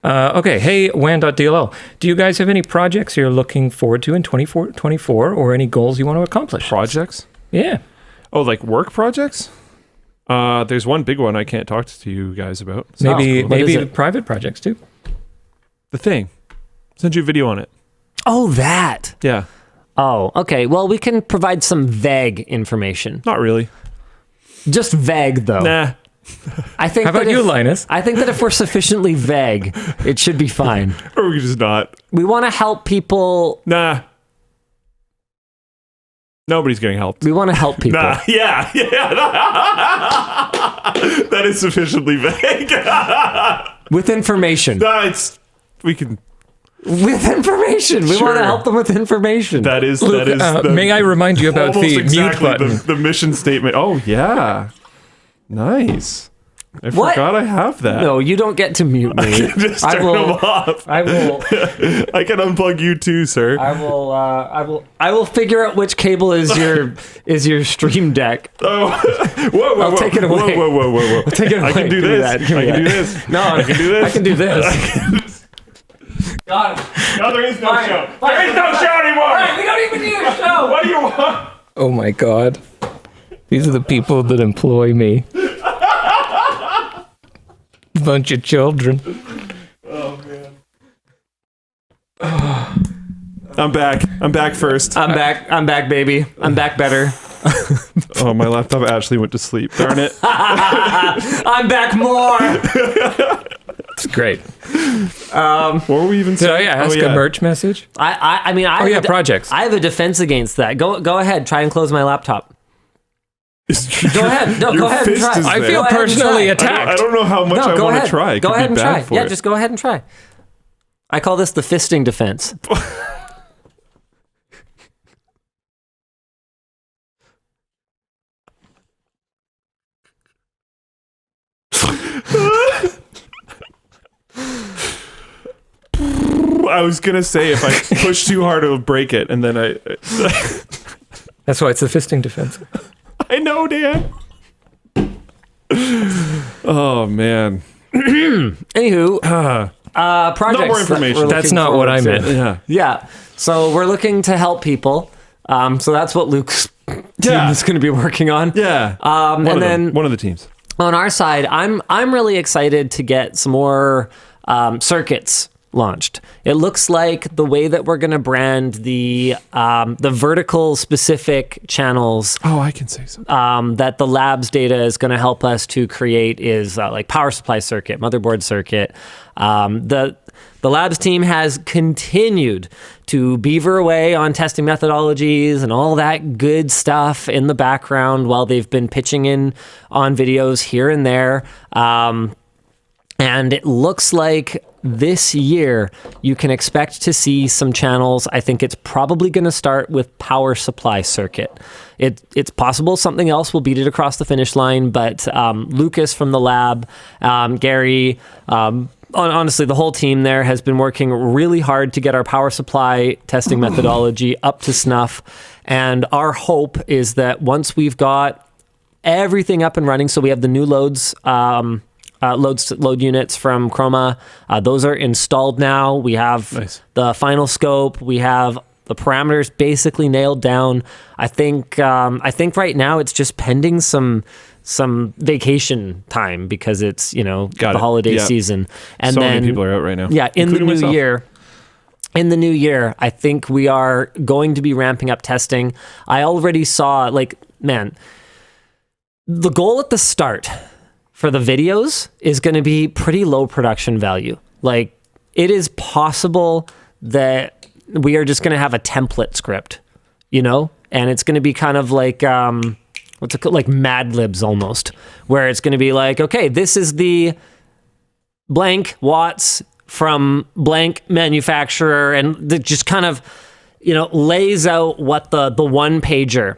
Okay, hey, WAN.dll. Do you guys have any projects you're looking forward to in 24 or any goals you want to accomplish? Projects? Yeah. Oh, like work projects? There's one big one I can't talk to you guys about. Maybe private projects too. The thing. Send you a video on it. Oh, that. Yeah. Oh, okay. Well, we can provide some vague information. Not really. Just vague, though. Nah. I think. How about you, Linus? I think that if we're sufficiently vague, it should be fine. Or we just not. We want to help people. Nah. Nobody's getting helped. We want to help people. Nah. Yeah. That is sufficiently vague. With information. Nah, we can. With information. We want to help them with information. That is. May I remind you about the mute button? The mission statement. Oh, yeah. Nice. I forgot I have that. No, you don't get to mute me. I can just turn them off. I will. I can unplug you too, sir. I will figure out which cable is your stream deck. Oh, whoa! I'll take it away. Whoa! Take it away. I can do this. I can do this. No, I can do this. I can do this. Got it. No, there is no show. Fine. There is no show anymore. Fine, we don't even need a show. What do you want? Oh my God. These are the people that employ me. Bunch of children. Oh, man. I'm back. I'm back first. I'm back, baby. I'm back better. Oh, my laptop actually went to sleep. Darn it. I'm back more. It's great. What were we even Did saying? I ask a merch message? I mean, projects. I have a defense against that. Go ahead. Try and close my laptop. Go ahead. No, go ahead and try. I feel personally attacked. I don't know how much I want to try. It go could ahead be and bad try. Yeah, it. just go ahead and try. I call this the fisting defense. I was gonna say if I push too hard, it'll break it, and then That's why it's the fisting defense. I know, Dan. Oh man. Anywho, projects. No more information. That's not what I meant. Yeah. So we're looking to help people. So that's what Luke's team is going to be working on. Yeah. And then one of the teams. on our side, I'm really excited to get some more circuits launched. It looks like the way that we're going to brand the vertical specific channels. Oh, I can say something. That the labs data is going to help us to create is like power supply circuit, motherboard circuit. The labs team has continued to beaver away on testing methodologies and all that good stuff in the background while they've been pitching in on videos here and there. And it looks like this year you can expect to see some channels. I think it's probably going to start with power supply circuit. It's possible something else will beat it across the finish line, but Lucas from the lab, Gary, honestly, the whole team there has been working really hard to get our power supply testing methodology up to snuff. And our hope is that once we've got everything up and running, so we have the new load units from Chroma. Those are installed now. We have the final scope. We have the parameters basically nailed down. I think right now it's just pending some vacation time because it's the holiday season. And so then many people are out right now. Yeah, in the new myself. year. In the new year, I think we are going to be ramping up testing. I already saw the goal at the start for the videos is going to be pretty low production value. Like, it is possible that we are just going to have a template script, and it's going to be kind of like, what's it called? Like Mad Libs almost, where it's going to be like, okay, this is the blank watts from blank manufacturer, and it just kind of, lays out what the one pager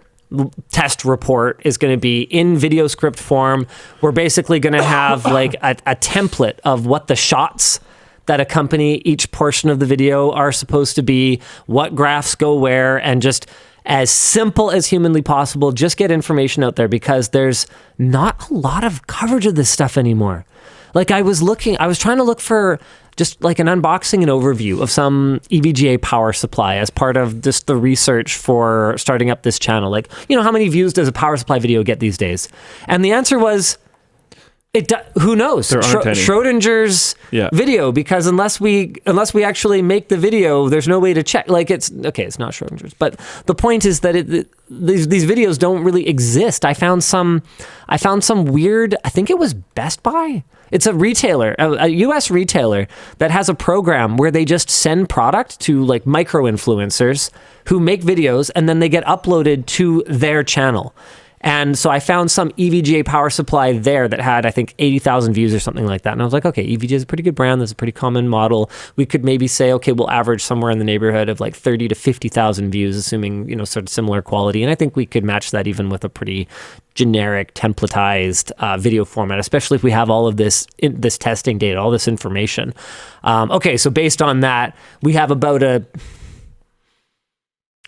test report is going to be in video script form. We're basically going to have like a template of what the shots that accompany each portion of the video are supposed to be, what graphs go where, and just as simple as humanly possible, just get information out there because there's not a lot of coverage of this stuff anymore. Like I was trying to look for just like an unboxing and overview of some EVGA power supply as part of just the research for starting up this channel. Like, how many views does a power supply video get these days? And the answer was, who knows? There aren't any. Schrodinger's video, because unless we actually make the video, there's no way to check. Like, it's not Schrodinger's, but the point is that these videos don't really exist. I found some weird, I think it was Best Buy. It's a retailer, a US retailer that has a program where they just send product to like micro influencers who make videos, and then they get uploaded to their channel. And so I found some EVGA power supply there that had, I think, 80,000 views or something like that. And I was like, okay, EVGA is a pretty good brand. That's a pretty common model. We could maybe say, okay, we'll average somewhere in the neighborhood of like 30 to 50,000 views, assuming, sort of similar quality. And I think we could match that even with a pretty generic templatized video format, especially if we have all of this testing data, all this information. Okay, so based on that, we have about a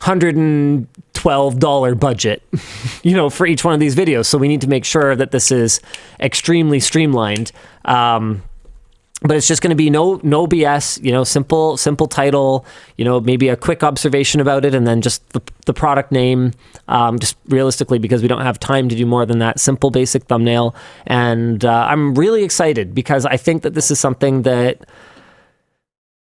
$112 budget, for each one of these videos. So we need to make sure that this is extremely streamlined. But it's just going to be no BS, simple title, maybe a quick observation about it, and then just the product name, just realistically, because we don't have time to do more than that, simple, basic thumbnail. And I'm really excited because I think that this is something that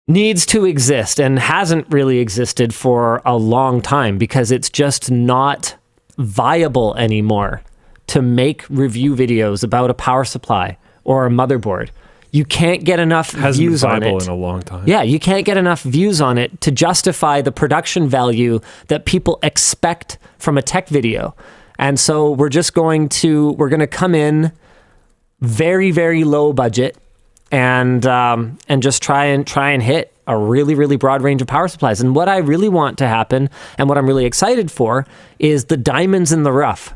needs to exist and hasn't really existed for a long time, because it's just not viable anymore to make review videos about a power supply or a motherboard. You can't get enough views on it. Hasn't been viable in a long time. Yeah, you can't get enough views on it to justify the production value that people expect from a tech video. And so we're going to come in very, very low budget and just try and hit a really, really broad range of power supplies. And what I really want to happen, and what I'm really excited for, is the diamonds in the rough.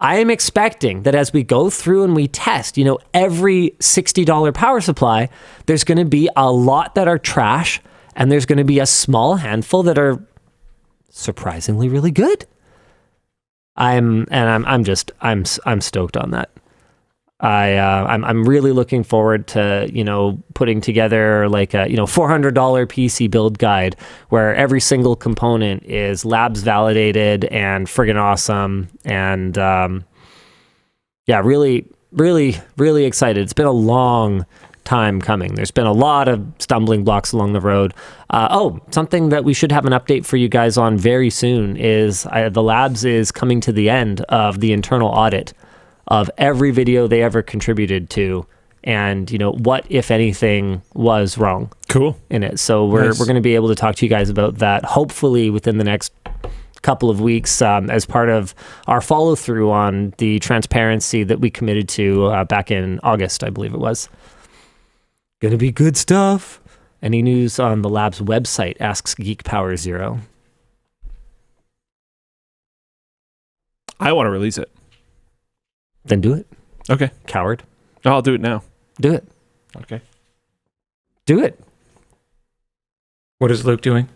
I am expecting that as we go through and we test, every $60 power supply, there's going to be a lot that are trash, and there's going to be a small handful that are surprisingly really good. I'm stoked on that. I'm really looking forward to, putting together like a, $400 PC build guide where every single component is labs validated and friggin' awesome. And, really, really, really excited. It's been a long time coming. There's been a lot of stumbling blocks along the road. Something that we should have an update for you guys on very soon is the labs is coming to the end of the internal audit of every video they ever contributed to, and what, if anything, was wrong. Cool. In it. So we're going to be able to talk to you guys about that, hopefully within the next couple of weeks, as part of our follow through on the transparency that we committed to back in August, I believe it was. Going to be good stuff. Any news on the lab's website? Asks Geek Power Zero. I want to release it. Then do it. Okay. Coward. I'll do it now. Do it. Okay. Do it. What is Luke doing?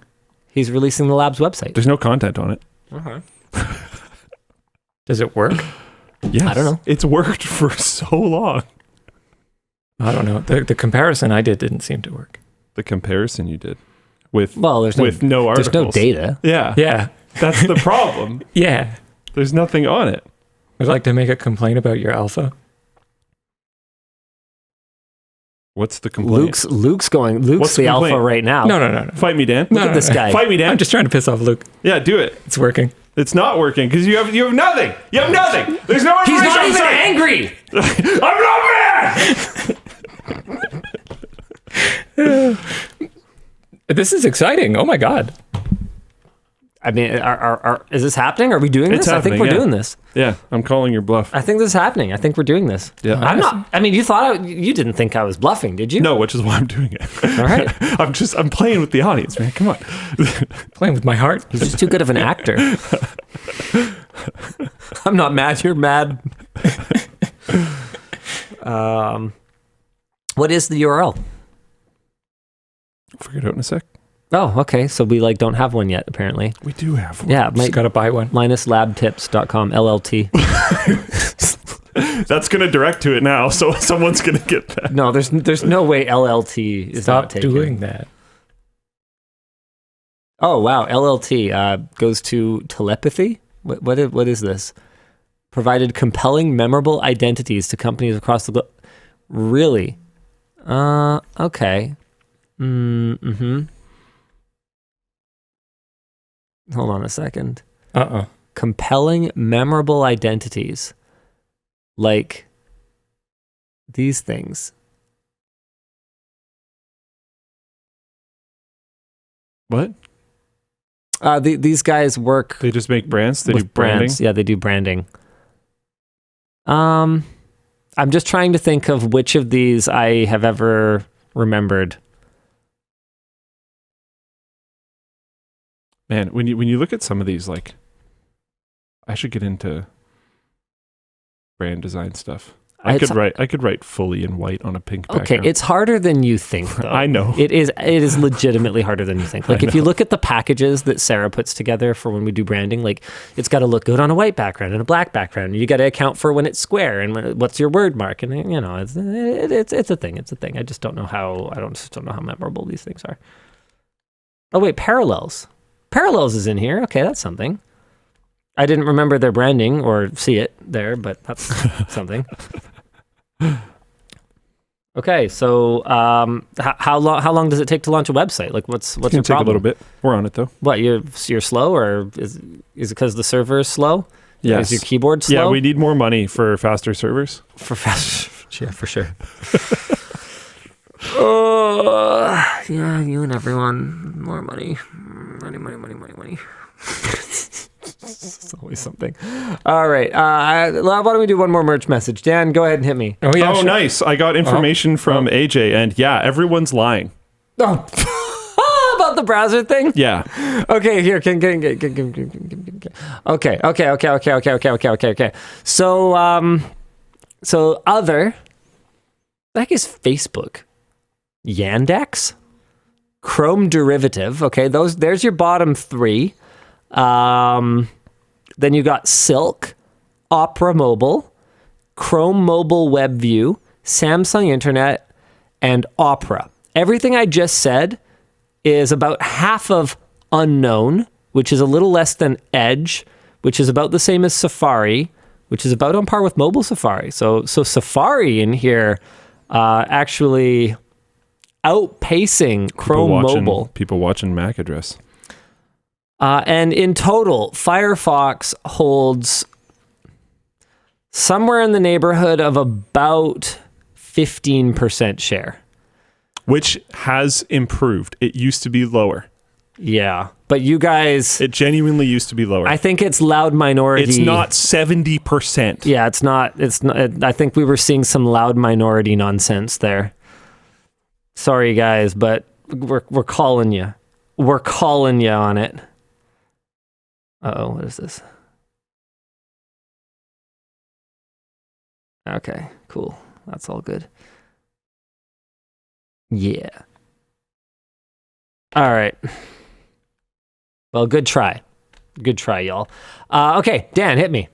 He's releasing the lab's website. There's no content on it. Okay. Does it work? Yes. I don't know. It's worked for so long. I don't know. The comparison I did didn't seem to work. The comparison you did with there's no articles. There's no data. Yeah. Yeah. That's the problem. Yeah. There's nothing on it. Would you like to make a complaint about your alpha? What's the complaint? Luke's What's the the alpha complaint? right now. No. Fight me, Dan. Look at this guy. Fight me, Dan. I'm just trying to piss off Luke. Yeah, do it. It's working. It's not working because you have nothing. You have nothing. There's no He's information. not even on angry. I'm not mad. This is exciting. Oh my God. I mean, is this happening? Are we doing It's this? I think happening, we're yeah. doing this. Yeah, I'm calling your bluff. I think this is happening. I think we're doing this. Yeah. I'm not. I mean, you didn't think I was bluffing, did you? No, which is why I'm doing it. All right. I'm playing with the audience, man. Come on. Playing with my heart. He's just too good of an actor. I'm not mad. You're mad. What is the URL? Figure it out in a sec. Oh, okay. So we don't have one yet, apparently. We do have one. Yeah, Just got to buy one. minus labtips.com, LLT. That's going to direct to it now, so someone's going to get that. No, there's no way LLT is Stop not taken. doing that. Oh wow, LLT goes to telepathy. What is this? Provided compelling, memorable identities to companies across the globe. Really? Okay. Mm-hmm. Hold on a second. Compelling, memorable identities. Like these things. What? These guys work. They just make brands? They do with branding? brands. Yeah, they do branding. I'm just trying to think of which of these I have ever remembered. Man, when you look at some of these, like, I should get into brand design stuff. I could write fully in white on a pink background. Okay, it's harder than you think, though. I know. It is legitimately harder than you think. Like, if you look at the packages that Sarah puts together for when we do branding, like, it's got to look good on a white background and a black background. You got to account for when it's square and what's your word mark. And, you know, it's a thing. It's a thing. I just don't know how memorable these things are. Oh, wait, Parallels. Parallels is in here. Okay, that's something. I didn't remember their branding or see it there, but that's something. Okay, so how long does it take to launch a website? Like, what's your problem? Take a little bit. We're on it though. What, you're slow, or is it because the server is slow? Yes. Is your keyboard slow? Yeah, we need more money for faster servers. Yeah, for sure. Yeah, you and everyone, more money. Money. It's always something. All right. Why don't we do one more merch message? Dan, go ahead and hit me. Oh, yeah. Oh, sure. nice. I got information from AJ, and yeah, everyone's lying. Oh, about the browser thing? Yeah. Okay, here. Okay. So other, the heck is Facebook? Yandex? Chrome derivative. Okay, there's your bottom three. Then you got Silk, Opera Mobile, Chrome Mobile Web View, Samsung Internet, and Opera. Everything I just said is about half of Unknown, which is a little less than Edge, which is about the same as Safari, which is about on par with mobile Safari. So Safari in here actually outpacing Chrome Mobile. People watching MAC address. And in total, Firefox holds somewhere in the neighborhood of about 15% share. Which has improved. It used to be lower. Yeah, but you guys... It genuinely used to be lower. I think it's loud minority. It's not 70%. Yeah, it's not. I think we were seeing some loud minority nonsense there. Sorry, guys, but we're calling you. We're calling you on it. Uh-oh, what is this? Okay, cool. That's all good. Yeah. All right. Well, good try. Good try, y'all. Okay, Dan, hit me.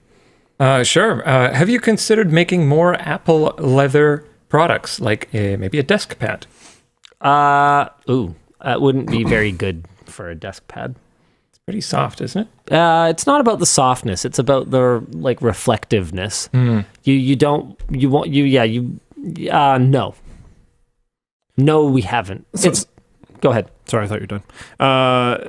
Sure. Have you considered making more Apple leather products, like maybe a desk pad? That wouldn't be very good for a desk pad. It's pretty soft, isn't it? It's not about the softness. It's about the like reflectiveness. No. No, we haven't. Go ahead. Sorry, I thought you were done.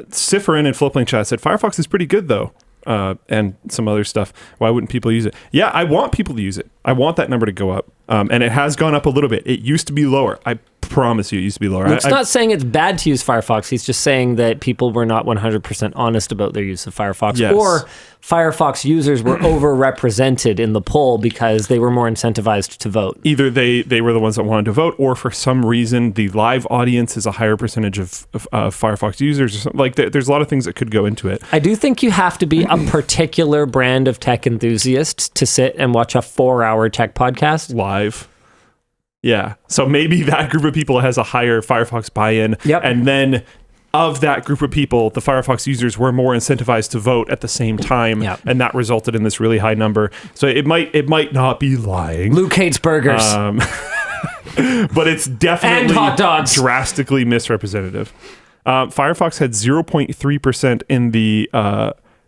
Cipherin in Flipling Chat said, Firefox is pretty good though. And some other stuff. Why wouldn't people use it? Yeah, I want people to use it. I want that number to go up. And it has gone up a little bit. It used to be lower. I promise you it used to be lower. It's not saying it's bad to use Firefox. He's just saying that people were not 100% honest about their use of Firefox. Yes. Or Firefox users were overrepresented in the poll because they were more incentivized to vote. Either they were the ones that wanted to vote, or for some reason the live audience is a higher percentage of Firefox users. Or something. Like there's a lot of things that could go into it. I do think you have to be a particular brand of tech enthusiast to sit and watch a 4-hour tech podcast. Live. Yeah. So maybe that group of people has a higher Firefox buy-in. Yep. And then of that group of people, the Firefox users were more incentivized to vote at the same time, Yep. and that resulted in this really high number. So it might not be lying. Luke hates burgers. But it's definitely And hot dogs. drastically misrepresentative. Firefox had 0.3% in the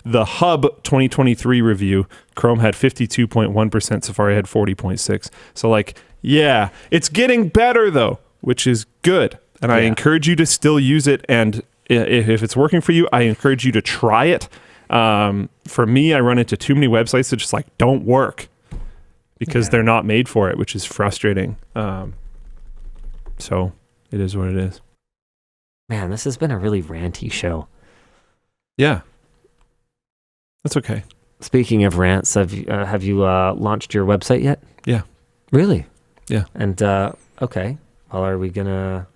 Hub 2023 review. Chrome had 52.1%. Safari had 40.6%. So like, yeah, it's getting better though, which is good. And I encourage you to still use it. And if it's working for you, I encourage you to try it. For me, I run into too many websites that just like don't work because they're not made for it, which is frustrating. So it is what it is. Man, this has been a really ranty show. Yeah. That's okay. Speaking of rants, have you launched your website yet? Yeah. Really? Yeah. And okay. Well, are we gonna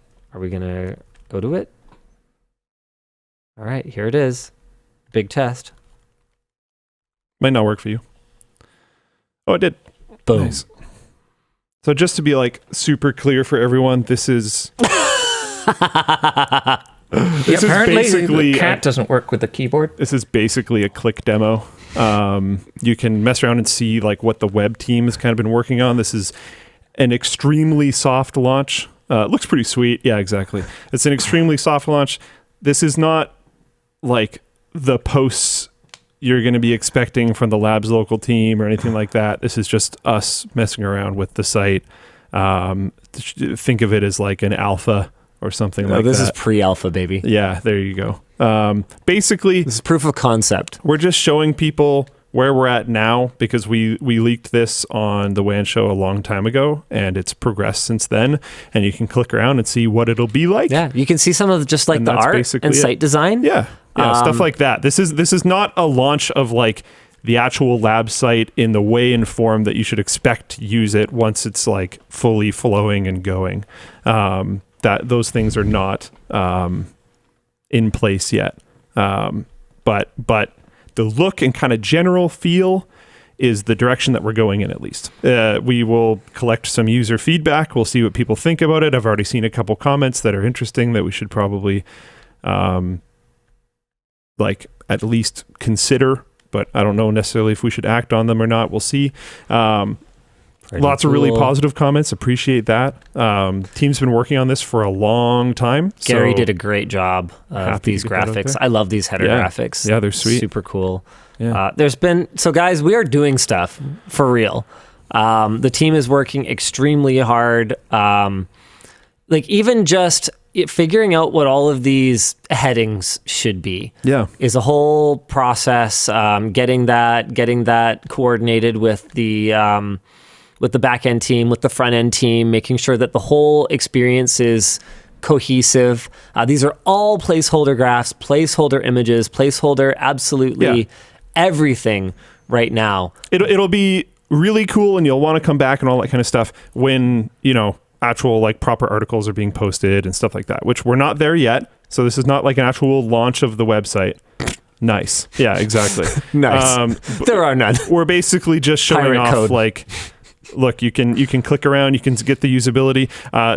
go to it? All right, here it is. Big test. Might not work for you. Oh, it did. Boom. Nice. So just to be like super clear for everyone, this is this apparently is basically the cat doesn't work with the keyboard. This is basically a click demo. You can mess around and see like what the web team has kind of been working on. This is an extremely soft launch. It looks pretty sweet. Yeah, exactly. It's an extremely soft launch. This is not like the posts you're going to be expecting from the Labs local team or anything like that. This is just us messing around with the site. Think of it as like an alpha or something like this that. is pre-alpha, baby. Yeah, there you go. Basically, This is proof of concept. we're just showing people where we're at now because we leaked this on the WAN show a long time ago and it's progressed since then. And you can click around and see what it'll be like. Yeah, you can see some of just like And the that's art basically and it. site design. Yeah, stuff like that. This is not a launch of like the actual lab site in the way and form that you should expect to use it once it's like fully flowing and going. That those things are not in place yet. But the look and kind of general feel is the direction that we're going in, at least. We will collect some user feedback. We'll see what people think about it. I've already seen a couple comments that are interesting that we should probably like at least consider, but I don't know necessarily if we should act on them or not. We'll see. Lots of really positive comments. Appreciate that. Team's been working on this for a long time. Gary so did a great job of happy these to get that out graphics. there. I love these header Yeah. graphics. Yeah, they're sweet. Super cool. Yeah. So guys, we are doing stuff for real. The team is working extremely hard. Like even just figuring out what all of these headings should be. Yeah. Is a whole process. Getting that coordinated with the back end team, with the front end team, making sure that the whole experience is cohesive. These are all placeholder graphs, placeholder images, placeholder absolutely everything right now. It'll be really cool and you'll want to come back and all that kind of stuff when, actual like proper articles are being posted and stuff like that, which we're not there yet. So this is not like an actual launch of the website. Nice. Yeah, exactly. Nice. There are none. We're basically just showing Pirate off code. like, look, you can click around, you can get the usability.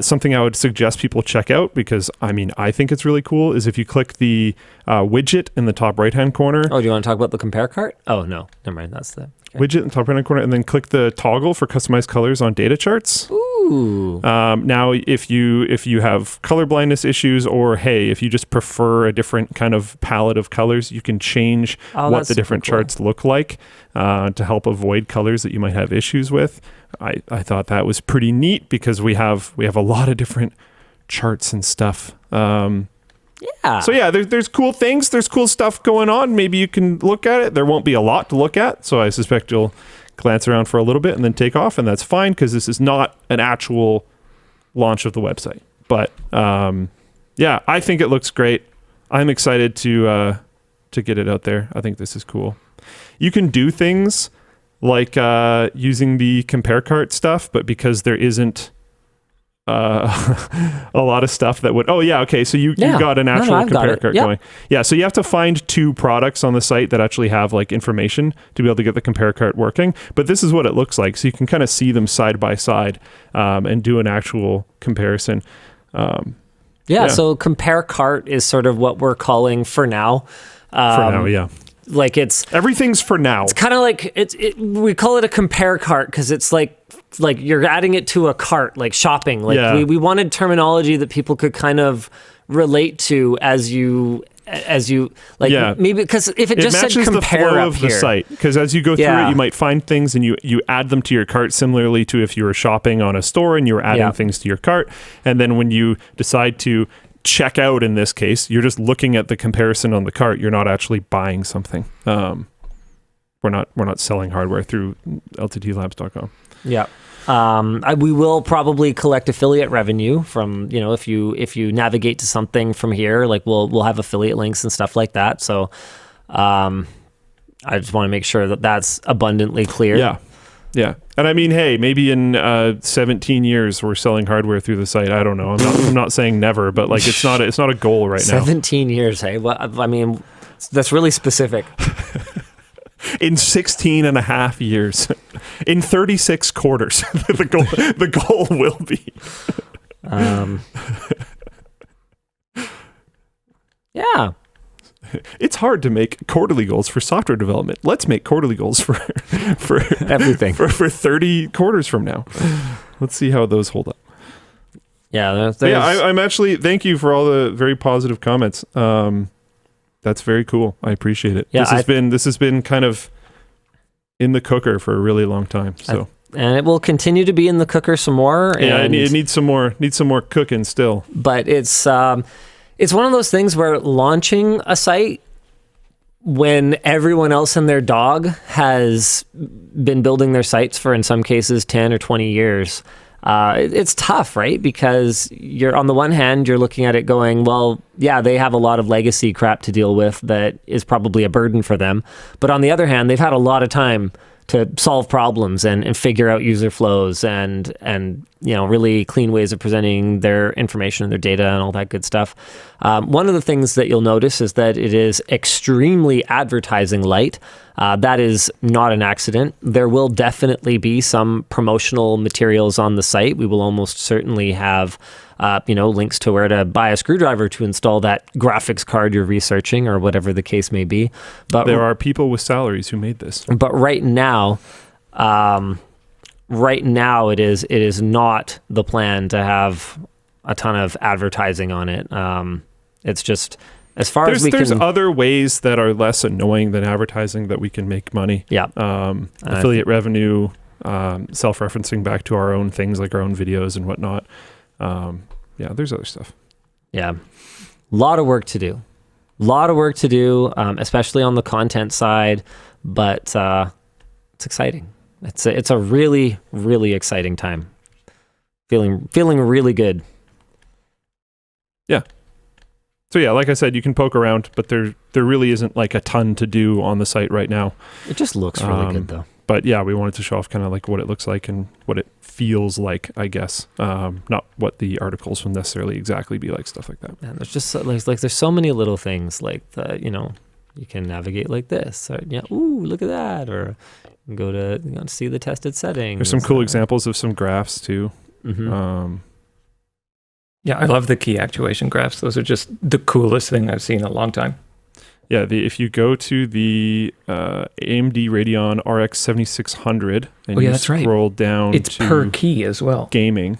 Something I would suggest people check out because I think it's really cool is if you click the widget in the top right hand corner. Oh, do you want to talk about the compare cart? Oh no, never mind. That's the widget in the top right hand corner, and then click the toggle for customized colors on data charts. Ooh. Now, if you have color blindness issues, or hey, if you just prefer a different kind of palette of colors, you can change what that's the different super cool. charts look like to help avoid colors that you might have issues with. I thought that was pretty neat because we have a lot of different charts and stuff. Yeah. So yeah, there's cool things, there's cool stuff going on. Maybe you can look at it. There won't be a lot to look at, so I suspect you'll glance around for a little bit and then take off, and that's fine because this is not an actual launch of the website. But yeah, I think it looks great. I'm excited to get it out there. I think this is cool. You can do things like using the compare cart stuff, but because there isn't a lot of stuff that would. Oh yeah, okay. So you got an actual I've got compare it. cart Yep. going. Yeah. So you have to find two products on the site that actually have like information to be able to get the compare cart working. But this is what it looks like. So you can kind of see them side by side and do an actual comparison. Yeah, so compare cart is sort of what we're calling for now. For now, yeah. Like Everything's for now. it's kind of like we call it a compare cart because it's like you're adding it to a cart, like shopping. Like we wanted terminology that people could kind of relate to as you like, maybe because if it just said compare the flow up of here, the site, because as you go through it, you might find things and you add them to your cart similarly to if you were shopping on a store and you were adding things to your cart. And then when you decide to check out, in this case, you're just looking at the comparison on the cart. You're not actually buying something. We're not selling hardware through lttlabs.com. Yeah. We will probably collect affiliate revenue from, if you navigate to something from here, like we'll have affiliate links and stuff like that. So, I just want to make sure that that's abundantly clear. Yeah. Yeah. And I mean, hey, maybe in 17 years we're selling hardware through the site. I don't know. I'm not saying never, but like it's not a goal right now. 17 years, hey? Well, I mean, that's really specific. In 16 and a half years, in 36 quarters, the goal will be. Yeah. It's hard to make quarterly goals for software development. Let's make quarterly goals for everything for 30 quarters from now. Let's see how those hold up. Yeah. I'm actually, thank you for all the very positive comments. That's very cool. I appreciate it. Yeah, this has been kind of in the cooker for a really long time. So and it will continue to be in the cooker some more. Yeah, it needs some more cooking still. But it's one of those things where launching a site when everyone else and their dog has been building their sites for, in some cases, 10 or 20 years, it's tough, right? Because you're, on the one hand, you're looking at it going, well, yeah, they have a lot of legacy crap to deal with that is probably a burden for them. But on the other hand, they've had a lot of time to solve problems and figure out user flows and really clean ways of presenting their information and their data and all that good stuff. One of the things that you'll notice is that it is extremely advertising light. That is not an accident. There will definitely be some promotional materials on the site. We will almost certainly have links to where to buy a screwdriver to install that graphics card you're researching or whatever the case may be. But there are people with salaries who made this. But right now it is not the plan to have a ton of advertising on it. It's just as far as we can. There's other ways that are less annoying than advertising that we can make money. Yeah. Affiliate revenue, self-referencing back to our own things like our own videos and whatnot. There's other stuff. Yeah. A lot of work to do, especially on the content side, but it's exciting. It's a really, really exciting time. Feeling really good. Yeah. So yeah, like I said, you can poke around, but there really isn't like a ton to do on the site right now. It just looks really good though. But yeah, we wanted to show off kind of like what it looks like and what it feels like, I guess. Not what the articles will necessarily exactly be like, stuff like that. Man, there's just there's so many little things like you can navigate like this, or ooh, look at that, or go to see the tested settings. There's some cool examples of some graphs too. Mm-hmm. I love the key actuation graphs. Those are just the coolest thing I've seen in a long time. Yeah, if you go to the AMD Radeon RX 7600 and you scroll down, it's to per key as well. Gaming.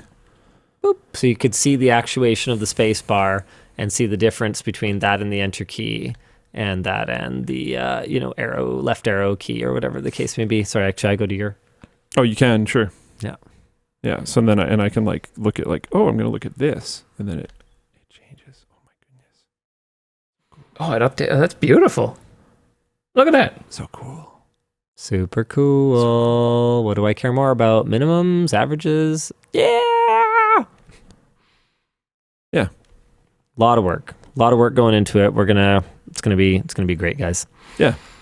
Boop. So you could see the actuation of the space bar and see the difference between that and the enter key and that and the left arrow key or whatever the case may be. Sorry, actually, I go to your. Oh, you can, sure. Yeah. Yeah. So then I can like look at I'm going to look at this, and then it changes. Oh my goodness. Oh, it updated. That's beautiful. Look at that. So cool. Super cool. What do I care more about? Minimums, averages? Yeah. Yeah. A lot of work going into it. It's gonna be great, guys. Yeah.